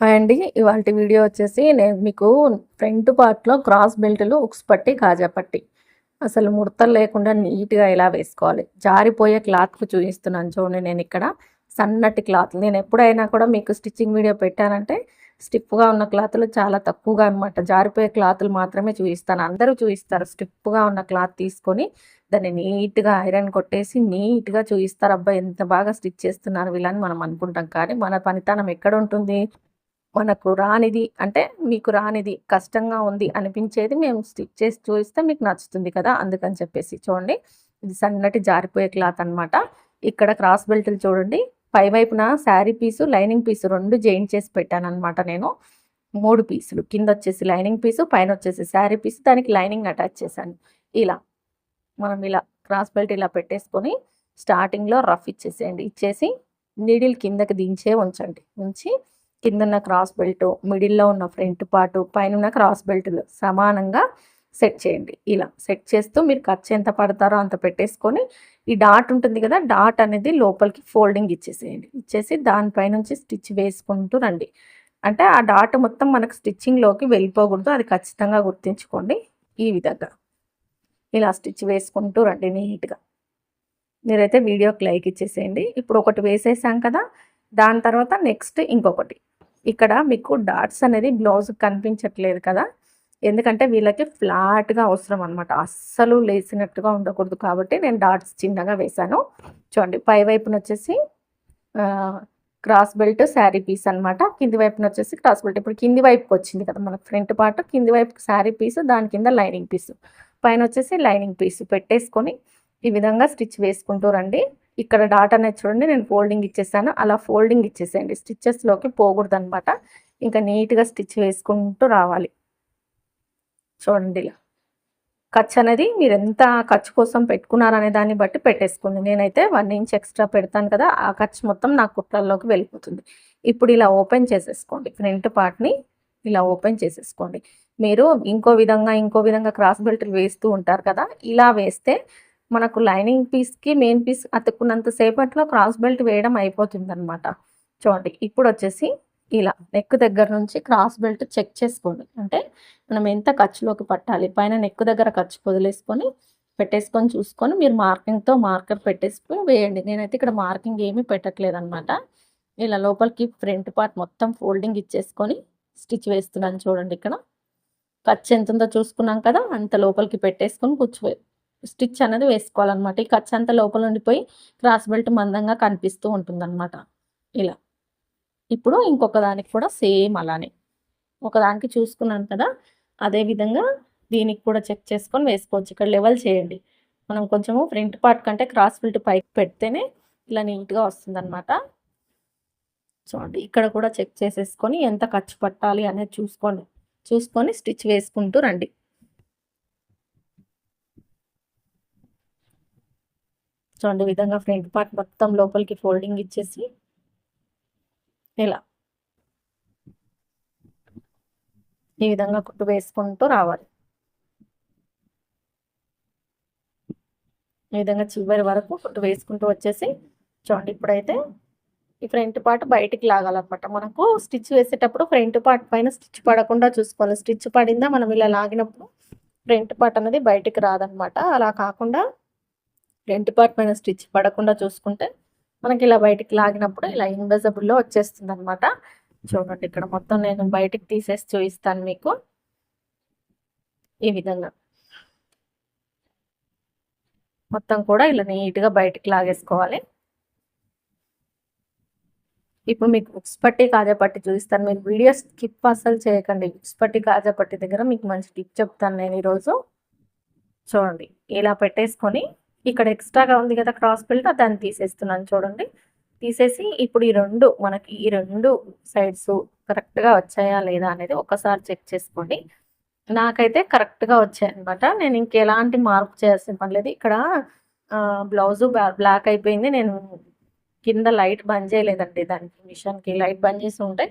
Hi అండి. ఇవాల్టి video వచ్చేసి నేను మీకు ఫ్రంట్ పార్ట్‌లో క్రాస్ బెల్టులు, ఉక్స్ పట్టి, కాజా పట్టి అసలు ముడతలు లేకుండా నీట్‌గా ఎలా వేసుకోవాలి. జారిపోయే క్లాత్‌కు చూపిస్తున్నాను చూడండి నేనిక్కడ. సన్నటి క్లాత్. నేను ఎప్పుడైనా కూడా మీకు స్టిచ్చింగ్ వీడియో పెట్టానంటే స్టిఫ్‌గా ఉన్న క్లాతులు చాలా తక్కువగా అనమాట. జారిపోయే క్లాతులు మాత్రమే చూపిస్తాను. అందరూ చూపిస్తారు స్టిఫ్‌గా ఉన్న క్లాత్ తీసుకొని దాన్ని నీట్‌గా ఐరన్ కొట్టేసి నీట్‌గా చూపిస్తారు. అబ్బా! ఎంత బాగా స్టిచ్ చేస్తున్నారు వీళ్ళని మనం అనుకుంటాం. కానీ మన పనితనం ఎక్కడుంటుంది? మనకు రానిది అంటే మీకు రానిది కష్టంగా ఉంది అనిపించేది మేము స్టిచ్ చేసి చూయిస్తే మీకు నచ్చుతుంది కదా! అందుకని చెప్పేసి చూడండి. ఇది సన్నటి జారిపోయే క్లాత్ అనమాట. ఇక్కడ క్రాస్ బెల్టులు చూడండి. పై వైపున శారీ పీసు, లైనింగ్ పీసు 2 జాయిన్ చేసి పెట్టాననమాట నేను. 3 పీసులు. కిందొచ్చేసి లైనింగ్ పీసు, పైనొచ్చేసి శారీ పీసు, దానికి లైనింగ్ అటాచ్ చేశాను. ఇలా మనం ఇలా క్రాస్ బెల్ట్ ఇలా పెట్టేసుకొని స్టార్టింగ్‌లో రఫ్ ఇచ్చేసేయండి. ఇచ్చేసి నీడిల్ కిందకి దించే ఉంచండి. ఉంచి కిందున్న క్రాస్ బెల్ట్, మిడిల్‌లో ఉన్న ఫ్రంట్ పార్ట్, పైనున్న క్రాస్ బెల్టులు సమానంగా సెట్ చేయండి. ఇలా సెట్ చేస్తూ మీరు ఖర్చు ఎంత పడతారో అంత పెట్టేసుకొని ఈ డాట్ ఉంటుంది కదా! డాట్ అనేది లోపలికి ఫోల్డింగ్ ఇచ్చేసేయండి. ఇచ్చేసి దానిపైనుంచి స్టిచ్ వేసుకుంటూ రండి. అంటే ఆ డాట్ మొత్తం మనకు స్టిచ్చింగ్‌లోకి వెళ్ళిపోకూడదు. అది ఖచ్చితంగా గుర్తుంచుకోండి. ఈ విధంగా. ఇలా స్టిచ్ వేసుకుంటూ రండి నీట్‌గా. మీరైతే వీడియోకి లైక్ ఇచ్చేసేయండి. ఇప్పుడు ఒకటి వేసేసాం కదా! దాని తర్వాత నెక్స్ట్ ఇంకొకటి. ఇక్కడ మీకు డాట్స్ అనేది బ్లౌజ్‌కి కనిపించట్లేదు కదా! ఎందుకంటే వీళ్ళకి ఫ్లాట్‌గా అవసరం అనమాట. అస్సలు లేసినట్టుగా ఉండకూడదు కాబట్టి నేను డాట్స్ చిన్నగా వేశాను. చూడండి పై వైపునొచ్చేసి క్రాస్ బెల్ట్ శారీ పీస్ అనమాట. కింది వైపునొచ్చేసి క్రాస్ బెల్ట్. ఇప్పుడు కింది వైపుకొచ్చింది కదా! మనకు ఫ్రంట్ పార్ట్ కింది వైపుకి శారీ పీసు, దాని కింద లైనింగ్ పీసు. పైనొచ్చేసి లైనింగ్ పీసు పెట్టేసుకొని ఈ విధంగా స్టిచ్ వేసుకుంటూ రండి. ఇక్కడ డాట్ అనేది చూడండి నేను ఫోల్డింగ్ ఇచ్చేసాను. అలా ఫోల్డింగ్ ఇచ్చేసేయండి. స్టిచెస్‌లోకి పోకూడదనమాట. ఇంకా నీట్‌గా స్టిచ్ వేసుకుంటూ రావాలి. చూడండి ఇలా. ఖర్చు అనేది మీరెంత ఖర్చు కోసం పెట్టుకున్నారనే దాన్ని బట్టి పెట్టేసుకోండి. నేనైతే 1 ఇంచ్ ఎక్స్‌ట్రా పెడతాను కదా! ఆ ఖర్చు మొత్తం నా కుట్లల్లోకి వెళ్ళిపోతుంది. ఇప్పుడు ఇలా ఓపెన్ చేసేసుకోండి. ఫ్రంట్ పార్ట్‌ని ఇలా ఓపెన్ చేసేసుకోండి. మీరు ఇంకో విధంగా క్రాస్ బెల్టులు వేస్తూ ఉంటారు కదా! ఇలా వేస్తే మనకు లైనింగ్ పీస్‌కి, మెయిన్ పీస్ అతుక్కున్నంత సేపట్లో క్రాస్ బెల్ట్ వేయడం అయిపోతుందనమాట. చూడండి ఇప్పుడొచ్చేసి ఇలా నెక్ దగ్గర నుంచి క్రాస్ బెల్ట్ చెక్ చేసుకోండి. అంటే మనం ఎంత ఖర్చులోకి పట్టాలి. పైన నెక్ దగ్గర ఖర్చు వదిలేసుకొని, పెట్టేసుకొని చూసుకొని మీరు మార్కింగ్‌తో మార్కర్ పెట్టేసుకొని వేయండి. నేనైతే ఇక్కడ మార్కింగ్ ఏమీ పెట్టట్లేదనమాట. ఇలా లోపలికి ఫ్రంట్ పార్ట్ మొత్తం ఫోల్డింగ్ ఇచ్చేసుకొని స్టిచ్ వేస్తున్నాను చూడండి ఇక్కడ. ఖర్చు ఎంతుందో చూసుకున్నాం కదా! అంత లోపలికి పెట్టేసుకొని స్టిచ్ అనేది వేసుకోవాలనమాట. ఈ ఖర్చు అంతా లోపల ఉండిపోయి క్రాస్ బెల్ట్ మందంగా కనిపిస్తూ ఉంటుందనమాట. ఇలా. ఇప్పుడు ఇంకొక దానికి కూడా సేమ్ అలానే. ఒకదానికి చూసుకున్నాను కదా! అదే విధంగా దీనికి కూడా చెక్ చేసుకొని వేసుకోవచ్చు. ఇక్కడ లెవెల్ చేయండి. మనం కొంచెము ఫ్రంట్ పార్ట్ కంటే క్రాస్ ఫిల్ట్ పైకి పెడితేనే ఇలా నీట్‌గా వస్తుందనమాట. చూడండి ఇక్కడ కూడా చెక్ చేసేసుకొని ఎంత ఖర్చు పట్టాలి అనేది చూసుకోండి. చూసుకొని స్టిచ్ వేసుకుంటూ రండి. చూడండి ఈ విధంగా ఫ్రంట్ పార్ట్ మొత్తం లోపలికి ఫోల్డింగ్ ఇచ్చేసి ఇలా ఈ విధంగా కుట్టు వేసుకుంటూ రావాలి. ఈ విధంగా చివరి వరకు కుట్టు వేసుకుంటూ వచ్చేసి చూడండి ఇప్పుడైతే ఈ ఫ్రంట్ పార్ట్ బయటికి లాగాలన్నమాట. మనకు స్టిచ్ వేసేటప్పుడు ఫ్రంట్ పార్ట్ పైన స్టిచ్ పడకుండా చూసుకోవాలి. స్టిచ్ పడిందా మనం ఇలా లాగినప్పుడు ఫ్రంట్ పార్ట్ అనేది బయటికి రాదనమాట. అలా కాకుండా ఫ్రంట్ పార్ట్ పైన స్టిచ్ పడకుండా చూసుకుంటే మనకి ఇలా బయటికి లాగినప్పుడు ఇలా ఇన్విజిబుల్‌లో వచ్చేస్తుందనమాట. చూడండి ఇక్కడ మొత్తం నేను బయటికి తీసేసి చూపిస్తాను మీకు. ఈ విధంగా. మొత్తం కూడా ఇలా నీట్‌గా బయటికి లాగేసుకోవాలి. ఇప్పుడు మీకు ఉక్స్ పట్టి, కాజా పట్టి చూపిస్తాను. మీరు వీడియో స్కిప్ అస్సలు చేయకండి. ఉక్స్ పట్టి, కాజా పట్టి దగ్గర మీకు మంచి టిప్ చెప్తాను నేను ఈరోజు. చూడండి ఇలా పెట్టేసుకొని ఇక్కడ ఎక్స్ట్రాగా ఉంది కదా క్రాస్ బెల్ట్ దాన్ని తీసేస్తున్నాను చూడండి. తీసేసి ఇప్పుడు మనకి ఈ 2 సైడ్స్ కరెక్ట్‌గా వచ్చాయా లేదా అనేది ఒకసారి చెక్ చేసుకోండి. నాకైతే కరెక్ట్‌గా వచ్చాయన్నమాట. నేను ఇంకెలాంటి మార్పు చేయాల్సిన పని లేదు. ఇక్కడ బ్లౌజు బ్లాక్ అయిపోయింది. నేను కింద లైట్ బంద్ చేయలేదండి దానికి మిషన్‌కి. లైట్ బంద్ చేసి ఉంటే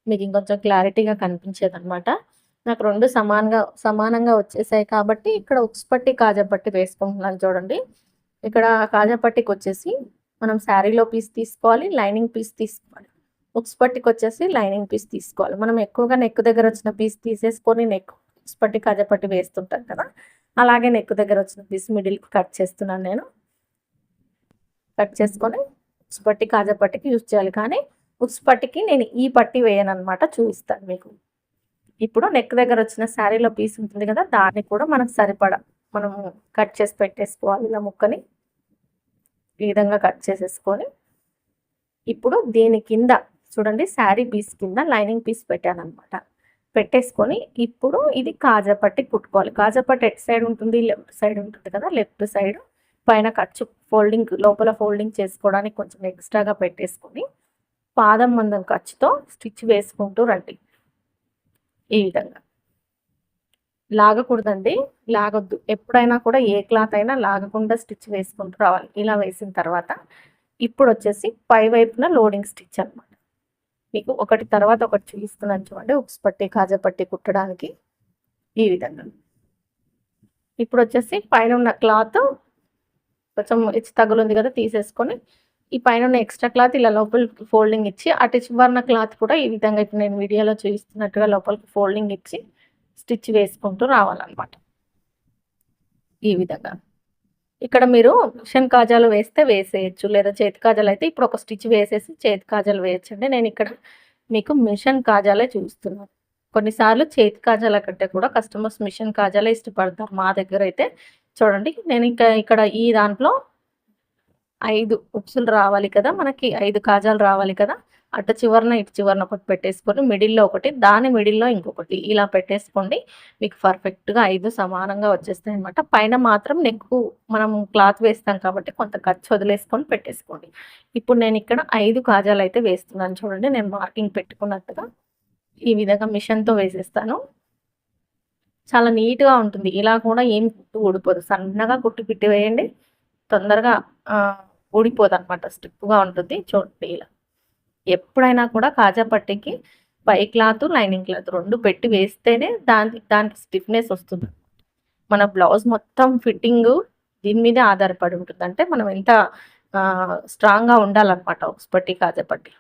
మీకు ఇంకొంచెం క్లారిటీగా కనిపించేదనమాట. నాకు 2 సమానంగా వచ్చేసాయి కాబట్టి ఇక్కడ ఉక్స్ పట్టి, కాజా పట్టి వేసుకుంటున్నాను చూడండి. ఇక్కడ కాజా పట్టికొచ్చేసి మనం శారీలో పీస్ తీసుకోవాలి, లైనింగ్ పీస్ తీసుకోవాలి. ఉక్స్ పట్టికి వచ్చేసి లైనింగ్ పీస్ తీసుకోవాలి. మనం ఎక్కువగా నెక్ దగ్గర వచ్చిన పీస్ తీసేసుకొని నెక్ ఉక్స్ పట్టి కాజాపట్టి వేస్తుంటాం కదా, అలాగే నెక్ దగ్గర వచ్చిన పీస్ మిడిల్కి కట్ చేస్తున్నాను నేను. కట్ చేసుకొని ఉక్స్ పట్టి కాజాపట్టికి యూజ్ చేయాలి, కానీ ఉక్స్ పట్టికి నేను ఈ పట్టి వేయను అనమాట, చూపిస్తాను మీకు. ఇప్పుడు నెక్ దగ్గర వచ్చిన శారీలో పీస్ ఉంటుంది కదా, దాన్ని కూడా మనకు సరిపడా మనం కట్ చేసి పెట్టేసుకోవాలి. ఇలా ముక్కని ఈ విధంగా కట్ చేసేసుకొని ఇప్పుడు దీని కింద చూడండి, శారీ పీస్ కింద లైనింగ్ పీస్ పెట్టాను అనమాట. పెట్టేసుకొని ఇప్పుడు ఇది కాజాపట్టి కుట్టుకోవాలి. కాజాపట్టి ఎట్ సైడ్ ఉంటుంది, లెఫ్ట్ సైడ్ ఉంటుంది కదా, లెఫ్ట్ సైడ్ పైన ఖర్చు ఫోల్డింగ్ లోపల ఫోల్డింగ్ చేసుకోవడానికి కొంచెం ఎక్స్ట్రాగా పెట్టేసుకొని పాదం మందం ఖర్చుతో స్టిచ్ వేసుకుంటూ రండి. ఈ విధంగా లాగకూడదండి, లాగొద్దు. ఎప్పుడైనా కూడా ఏ క్లాత్ అయినా లాగకుండా స్టిచ్ వేసుకుంటూ రావాలి. ఇలా వేసిన తర్వాత ఇప్పుడు వచ్చేసి పై వైపున లోడింగ్ స్టిచ్ అనమాట. మీకు ఒకటి తర్వాత ఒకటి చూపిస్తున్నాను చూడండి. ఉక్స్ పట్టి కాజాపట్టి కుట్టడానికి ఈ విధంగా. ఇప్పుడు వచ్చేసి పైన ఉన్న క్లాత్ కొంచెం ఇచ్చి తగులుంది కదా, తీసేసుకొని ఈ పైన ఉన్న ఎక్స్ట్రా క్లాత్ ఇలా లోపలికి ఫోల్డింగ్ ఇచ్చి, అటు చివరిన క్లాత్ కూడా ఈ విధంగా ఇప్పుడు నేను వీడియోలో చూపిస్తున్నట్టుగా లోపలికి ఫోల్డింగ్ ఇచ్చి స్టిచ్ వేసుకుంటూ రావాలన్నమాట. ఈ విధంగా ఇక్కడ మీరు మిషన్ కాజాలు వేస్తే వేసేయచ్చు, లేదా చేతి కాజాలు అయితే ఇప్పుడు ఒక స్టిచ్ వేసేసి చేతి కాజాలు వేయచ్చండి. నేను ఇక్కడ మీకు మిషన్ కాజాలే చూపిస్తున్నాను. కొన్నిసార్లు చేతి కాజాల కంటే కూడా కస్టమర్స్ మిషన్ కాజాలే ఇష్టపడతారు. మా దగ్గర అయితే చూడండి, నేను ఇక్కడ ఈ దాంట్లో 5 ఉక్సులు రావాలి కదా, మనకి 5 కాజాలు రావాలి కదా, అటు చివరన ఇటు చివరన ఒకటి పెట్టేసుకొని మిడిల్లో ఒకటి, దాని మిడిల్లో ఇంకొకటి, ఇలా పెట్టేసుకోండి. మీకు పర్ఫెక్ట్గా 5 సమానంగా వచ్చేస్తాయి అనమాట. పైన మాత్రం నెక్కు మనం క్లాత్ వేస్తాం కాబట్టి కొంత ఖర్చు వదిలేసుకొని పెట్టేసుకోండి. ఇప్పుడు నేను ఇక్కడ 5 కాజాలు అయితే వేస్తున్నాను చూడండి. నేను మార్కింగ్ పెట్టుకున్నట్టుగా ఈ విధంగా మిషన్తో వేసేస్తాను. చాలా నీట్గా ఉంటుంది. ఇలా కూడా ఏం కుట్టు ఊడిపోదు. సన్నగా కుట్టు పిట్టి వేయండి, తొందరగా ఊడిపోదు అనమాట, స్టిప్గా ఉంటుంది. చూడండి ఇలా. ఎప్పుడైనా కూడా కాజా పట్టికి పై క్లాత్ లైనింగ్ క్లాత్ 2 పెట్టి వేస్తేనే దానికి స్టిఫ్నెస్ వస్తుంది. మన బ్లౌజ్ మొత్తం ఫిట్టింగ్ దీని మీదే ఆధారపడి ఉంటుంది. అంటే మనం ఎంత స్ట్రాంగ్గా ఉండాలన్నమాట ఉక్స్ పట్టి కాజా పట్టి.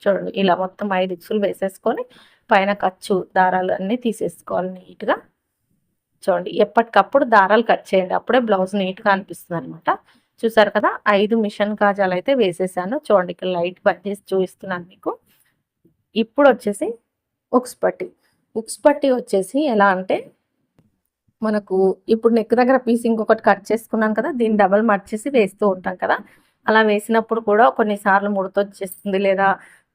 చూడండి ఇలా మొత్తం 5 ఉక్సులు వేసేసుకొని పైన ఖర్చు దారాలు అన్నీ తీసేసుకోవాలి నీట్గా. చూడండి ఎప్పటికప్పుడు దారాలు కట్ చేయండి, అప్పుడే బ్లౌజ్ నీట్గా అనిపిస్తుంది అనమాట. చూసారు కదా, 5 మిషన్ కాజాలు అయితే వేసేసాను. చూడండి ఇక్కడ లైట్ బంద్ చేసి చూపిస్తున్నాను మీకు. ఇప్పుడు వచ్చేసి ఉక్స్ పట్టి. ఉక్స్ పట్టి వచ్చేసి ఎలా అంటే, మనకు ఇప్పుడు నెక్ దగ్గర పీస్ ఇంకొకటి కట్ చేసుకున్నాం కదా, దీన్ని డబల్ మర్చేసి వేస్తూ ఉంటాం కదా, అలా వేసినప్పుడు కూడా కొన్నిసార్లు ముడత వచ్చేస్తుంది, లేదా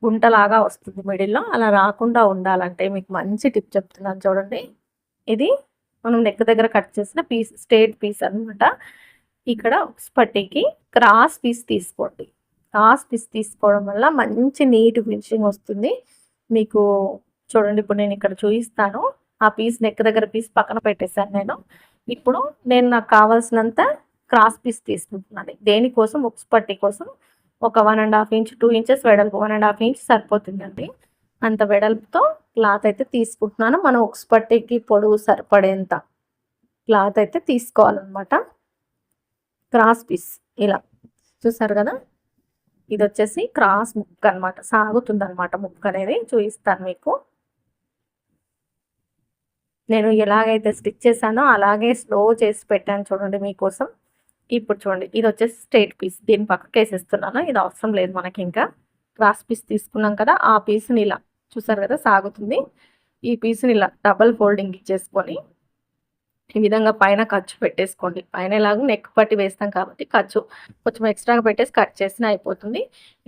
గుంటలాగా వస్తుంది మిడిల్లో. అలా రాకుండా ఉండాలంటే మీకు మంచి టిప్ చెప్తున్నాను చూడండి. ఇది మనం నెక్ దగ్గర కట్ చేసిన పీస్, స్ట్రేట్ పీస్ అనమాట. ఇక్కడ ఉక్స్ పట్టీకి క్రాస్ పీస్ తీసుకోండి. క్రాస్ పీస్ తీసుకోవడం వల్ల మంచి నీట్ ఫినిషింగ్ వస్తుంది మీకు. చూడండి ఇప్పుడు నేను ఇక్కడ చూపిస్తాను. ఆ పీస్ నెక్ దగ్గర పీస్ పక్కన పెట్టేశాను నేను. ఇప్పుడు నేను నాకు కావాల్సినంత క్రాస్ పీస్ తీసుకుంటున్నాను. దేనికోసం, ఉక్స్ పట్టీ కోసం ఒక 1.5 ఇంచ్ 2 ఇంచెస్ వెడల్పు, 1.5 ఇంచ్ సరిపోతుందండి. అంత వెడల్పుతో క్లాత్ అయితే తీసుకుంటున్నాను. మనం ఉక్స్ పట్టీకి పొడవు సరిపడేంత క్లాత్ అయితే తీసుకోవాలన్నమాట. క్రాస్ పీస్ ఇలా చూసారు కదా, ఇది వచ్చేసి క్రాస్ ముక్క అనమాట, సాగుతుంది అనమాట ముక్క అనేది. చూపిస్తాను మీకు. నేను ఎలాగైతే స్టిచ్ చేశానో అలాగే స్లో చేసి పెట్టాను చూడండి మీకోసం. ఇప్పుడు చూడండి, ఇది వచ్చేసి స్ట్రైట్ పీస్, దీని పక్కకి వేసేస్తున్నాను, ఇది అవసరం లేదు మనకి. ఇంకా క్రాస్ పీస్ తీసుకున్నాం కదా, ఆ పీస్ని ఇలా చూసారు కదా సాగుతుంది. ఈ పీస్ని ఇలా డబల్ ఫోల్డింగ్ ఇచ్చేసుకొని ఈ విధంగా పైన ఖర్చు పెట్టేసుకోండి. పైన ఎలాగో నెక్ పట్టి వేస్తాం కాబట్టి ఖర్చు కొంచెం ఎక్స్ట్రాగా పెట్టేసి కట్ చేసినా అయిపోతుంది.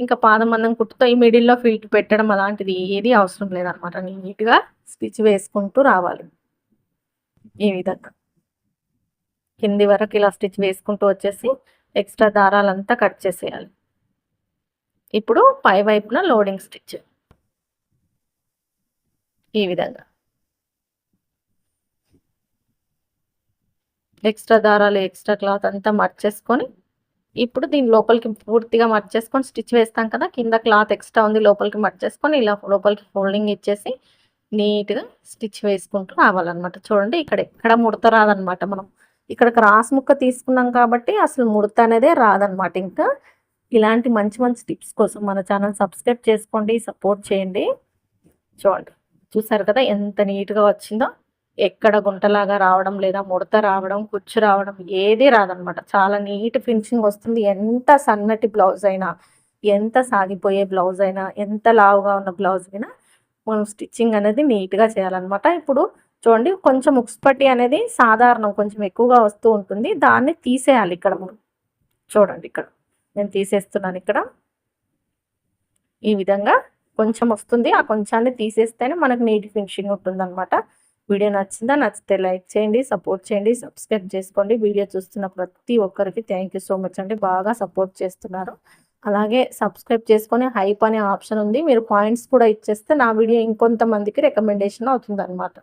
ఇంకా పాదం మందం కుట్టుతో ఈ మిడిల్లో ఫిల్ట్ పెట్టడం అలాంటిది ఏది అవసరం లేదనమాట. నీట్గా స్టిచ్ వేసుకుంటూ రావాలి. ఈ విధంగా కింది వరకు ఇలా స్టిచ్ వేసుకుంటూ వచ్చేసి ఎక్స్ట్రా దారాలంతా కట్ చేసేయాలి. ఇప్పుడు పై వైపున లోడింగ్ స్టిచ్ ఈ విధంగా ఎక్స్ట్రా దారాలు, ఎక్స్ట్రా క్లాత్ అంతా మర్చేసుకొని ఇప్పుడు దీని లోపలికి పూర్తిగా మర్చేసుకొని స్టిచ్ వేస్తాం కదా, కింద క్లాత్ ఎక్స్ట్రా ఉంది లోపలికి మర్చేసుకొని ఇలా లోపలికి ఫోల్డింగ్ ఇచ్చేసి నీట్గా స్టిచ్ వేసుకుంటూ రావాలన్నమాట. చూడండి ఇక్కడ ఎక్కడ ముడత రాదనమాట. మనం ఇక్కడ క్రాస్ ముక్క తీసుకున్నాం కాబట్టి అసలు ముడత అనేదే రాదనమాట. ఇంకా ఇలాంటి మంచి మంచి టిప్స్ కోసం మన ఛానల్ సబ్స్క్రైబ్ చేసుకోండి, సపోర్ట్ చేయండి. చూడండి, చూసారు కదా ఎంత నీట్గా వచ్చిందో. ఎక్కడ గుంటలాగా రావడం లేదా ముడత రావడం, కుచ్చు రావడం ఏది రాదనమాట. చాలా నీట్ ఫినిషింగ్ వస్తుంది. ఎంత సన్నటి బ్లౌజ్ అయినా, ఎంత సాగిపోయే బ్లౌజ్ అయినా, ఎంత లావుగా ఉన్న బ్లౌజ్ అయినా మనం స్టిచ్చింగ్ అనేది నీట్గా చేయాలన్నమాట. ఇప్పుడు చూడండి, కొంచెం ఉక్స్ పట్టి అనేది సాధారణం కొంచెం ఎక్కువగా వస్తూ ఉంటుంది. దాన్ని తీసేయాలి ఇక్కడ మనం. చూడండి, ఇక్కడ నేను తీసేస్తున్నాను. ఇక్కడ ఈ విధంగా కొంచెం వస్తుంది. ఆ కొంచాన్ని తీసేస్తేనే మనకు నీట్ ఫినిషింగ్ ఉంటుందన్నమాట. వీడియో నచ్చిందా? నచ్చితే లైక్ చేయండి, సపోర్ట్ చేయండి, సబ్స్క్రైబ్ చేసుకోండి. వీడియో చూస్తున్న ప్రతి ఒక్కరికి థ్యాంక్ యూ సో మచ్ అండి. బాగా సపోర్ట్ చేస్తున్నారు. అలాగే సబ్స్క్రైబ్ చేసుకొని హైప్ అనే ఆప్షన్ ఉంది. మీరు పాయింట్స్ కూడా ఇచ్చేస్తే నా వీడియో ఇంకొంతమందికి రికమెండేషన్ అవుతుందన్నమాట.